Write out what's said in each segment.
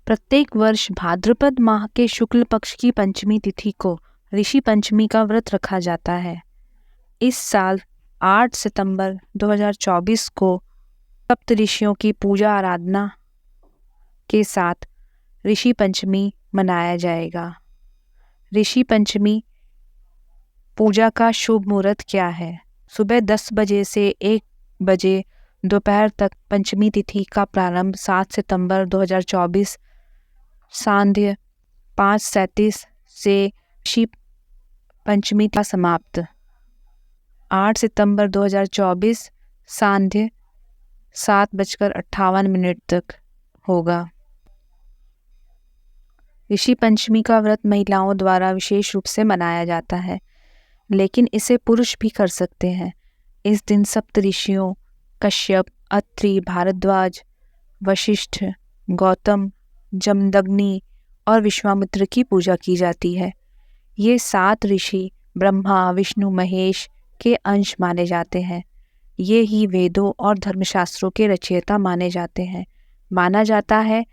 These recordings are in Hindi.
प्रत्येक वर्ष भाद्रपद माह के शुक्ल पक्ष की पंचमी तिथि को ऋषि पंचमी का व्रत रखा जाता है। इस साल 8 सितंबर 2024 को सप्त ऋषियों की पूजा आराधना के साथ ऋषि पंचमी मनाया जाएगा। ऋषि पंचमी पूजा का शुभ मुहूर्त क्या है? सुबह 10 बजे से 1 बजे दोपहर तक पंचमी तिथि का प्रारंभ। 7 सितंबर 2024 सांध्य 5:37 से ऋषि पंचमी का समाप्त। 8 सितंबर 2024 सांध्य 7:58 तक होगा। ऋषि पंचमी का व्रत महिलाओं द्वारा विशेष रूप से मनाया जाता है, लेकिन इसे पुरुष भी कर सकते हैं। इस दिन सप्त ऋषियों कश्यप, अत्रि, भारद्वाज, वशिष्ठ, गौतम, जमदग्नि और विश्वामित्र की पूजा की जाती है। ये 7 ऋषि ब्रह्मा, विष्णु, महेश के अंश माने जाते हैं। ये ही वेदों और धर्मशास्त्रों के रचयिता माने जाते हैं। माना जाता है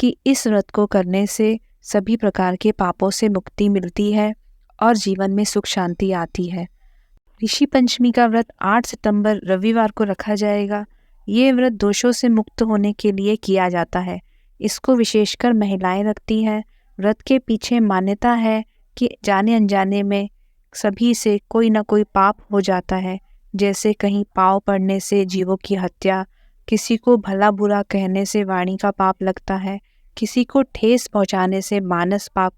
कि इस व्रत को करने से सभी प्रकार के पापों से मुक्ति मिलती है और जीवन में सुख शांति आती है। ऋषि पंचमी का व्रत 8 सितंबर रविवार को रखा जाएगा। ये व्रत दोषों से मुक्त होने के लिए किया जाता है। इसको विशेषकर महिलाएं रखती हैं। व्रत के पीछे मान्यता है कि जाने अनजाने में सभी से कोई ना कोई पाप हो जाता है, जैसे कहीं पाँव पड़ने से जीवों की हत्या, किसी को भला बुरा कहने से वाणी का पाप लगता है, किसी को ठेस पहुंचाने से मानस पाप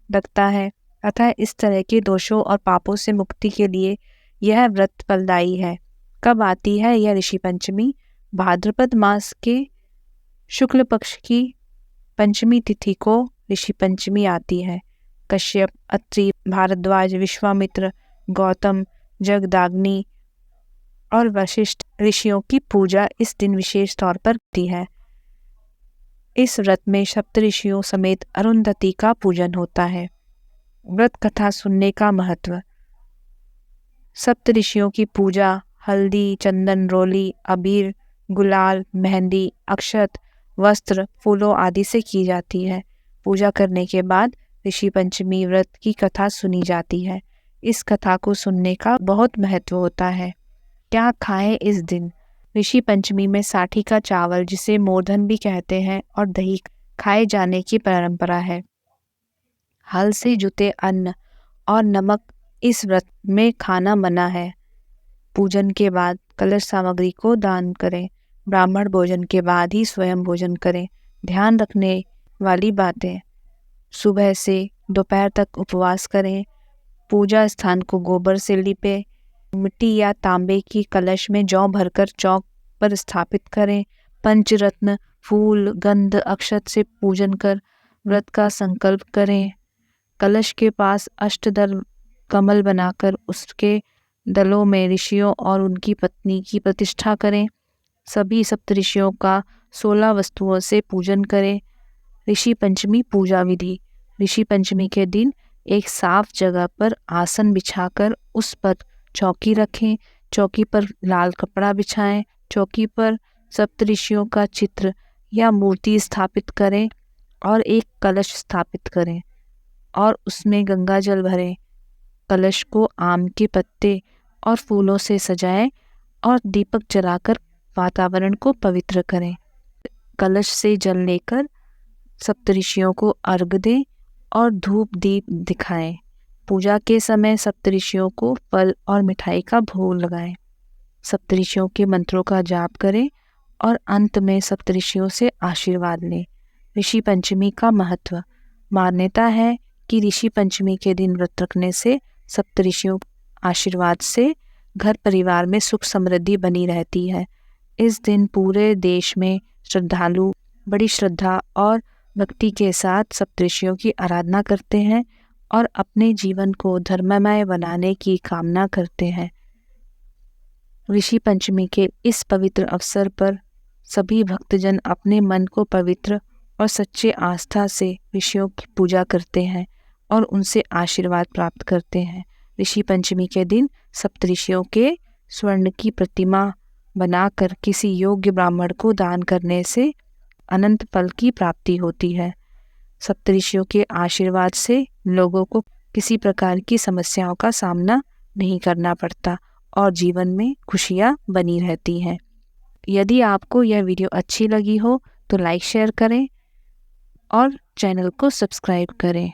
लगता है। अतः इस तरह के दोषों और पापों से मुक्ति के लिए यह व्रत फलदायी है। कब आती है यह ऋषि पंचमी? भाद्रपद मास के शुक्ल पक्ष की पंचमी तिथि को ऋषि पंचमी आती है। कश्यप, अत्रि, भारद्वाज, विश्वामित्र, गौतम, जगदाग्नि और वशिष्ठ ऋषियों की पूजा इस दिन विशेष तौर पर होती है। इस व्रत में सप्त ऋषियों समेत अरुंधति का पूजन होता है। व्रत कथा सुनने का महत्व। सप्त ऋषियों की पूजा हल्दी, चंदन, रोली, अबीर, गुलाल, मेहंदी, अक्षत, वस्त्र, फूलों आदि से की जाती है। पूजा करने के बाद ऋषि पंचमी व्रत की कथा सुनी जाती है। इस कथा को सुनने का बहुत महत्व होता है। क्या खाएं इस दिन? ऋषि पंचमी में साठी का चावल, जिसे मोरधन भी कहते हैं, और दही खाए जाने की परंपरा है। हल से जुते अन्न और नमक इस व्रत में खाना मना है। पूजन के बाद कलश सामग्री को दान करें। ब्राह्मण भोजन के बाद ही स्वयं भोजन करें। ध्यान रखने वाली बातें: सुबह से दोपहर तक उपवास करें। पूजा स्थान को गोबर से लीपें। मिट्टी या तांबे की कलश में जौ भरकर चौक पर स्थापित करें। पंचरत्न, फूल, गंध, अक्षत से पूजन कर व्रत का संकल्प करें। कलश के पास अष्टदल कमल बनाकर उसके दलों में ऋषियों और उनकी पत्नी की प्रतिष्ठा करें। सभी सप्तऋषियों का 16 वस्तुओं से पूजन करें। ऋषि पंचमी पूजा विधि। ऋषि पंचमी के दिन एक साफ जगह पर आसन बिछाकर उस पर चौकी रखें। चौकी पर लाल कपड़ा बिछाएं। चौकी पर सप्तऋषियों का चित्र या मूर्ति स्थापित करें और एक कलश स्थापित करें और उसमें गंगा जल भरें। कलश को आम के पत्ते और फूलों से सजाएं और दीपक जलाकर वातावरण को पवित्र करें। कलश से जल लेकर सप्तऋषियों को अर्घ दें और धूप दीप दिखाएं। पूजा के समय सप्तऋषियों को फल और मिठाई का भोग लगाएं। सप्तऋषियों के मंत्रों का जाप करें और अंत में सप्तऋषियों से आशीर्वाद लें। ऋषि पंचमी का महत्व। मान्यता है कि ऋषि पंचमी के दिन व्रत रखने से सप्तऋषियों आशीर्वाद से घर परिवार में सुख समृद्धि बनी रहती है। इस दिन पूरे देश में श्रद्धालु बड़ी श्रद्धा और भक्ति के साथ सप्तऋषियों की आराधना करते हैं और अपने जीवन को धर्ममय बनाने की कामना करते हैं। ऋषि पंचमी के इस पवित्र अवसर पर सभी भक्तजन अपने मन को पवित्र और सच्चे आस्था से ऋषियों की पूजा करते हैं और उनसे आशीर्वाद प्राप्त करते हैं। ऋषि पंचमी के दिन सप्तऋषियों के स्वर्ण की प्रतिमा बनाकर किसी योग्य ब्राह्मण को दान करने से अनंत फल की प्राप्ति होती है। सप्तऋषियों के आशीर्वाद से लोगों को किसी प्रकार की समस्याओं का सामना नहीं करना पड़ता और जीवन में खुशियाँ बनी रहती हैं। यदि आपको यह वीडियो अच्छी लगी हो तो लाइक शेयर करें और चैनल को सब्सक्राइब करें।